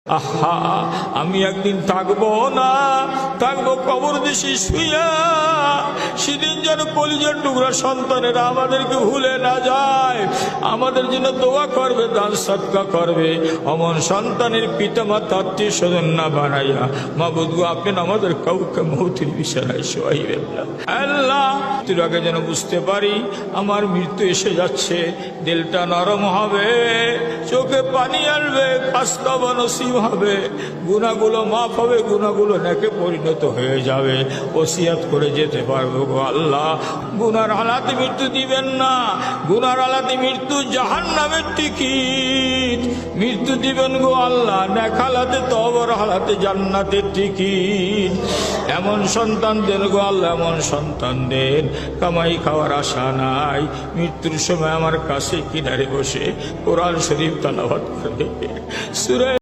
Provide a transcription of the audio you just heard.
আহা, আমি একদিন থাকবো না, থাকবো কবর দেশে শুইয়া। সেদিন যেন কলিজার টুকরা সন্তানেরা আমাদেরকে ভুলে না যায়, আমাদের জন্য দোয়া করবে, দান সদকা করবে। অমন সন্তানের পিতা মাতা আত্মীয় স্বজন না বানাইয়া মাবুদ গো, আপনি আমাদের কাউকে মৌতের বিছানায় শোয়াইবেন না। আল্লাহ, মৃত্যুর আগে যেন বুঝতে পারি আমার মৃত্যু এসে যাচ্ছে, দিলটা নরম হবে, চোখে পানি আসবে, পাস্তবা নসিব হবে, গুনাহগুলো মাফ হবে, গুনাহগুলো নেকে পরিণত হয়ে যাবে, ওসিয়াত করে যেতে পারবো। গো আল্লাহ, গুনার হালাতে মৃত্যু দিবেন না, গুনার হালাতে মৃত্যু জাহান্নামের টিকিট। মৃত্যু দিবেন গো আল্লাহ নেক হালাতে, তওবার হালাতে জান্নাতের টিকিট। এমন সন্তান দেন গো আল্লাহ, এমন সন্তান দেন কামাই খাওয়ার আশা নাই, মৃত্যুর সময় আমার কাছে কিনারে বসে কোরআন শরীফ তেলাওয়াত করবে, সূরা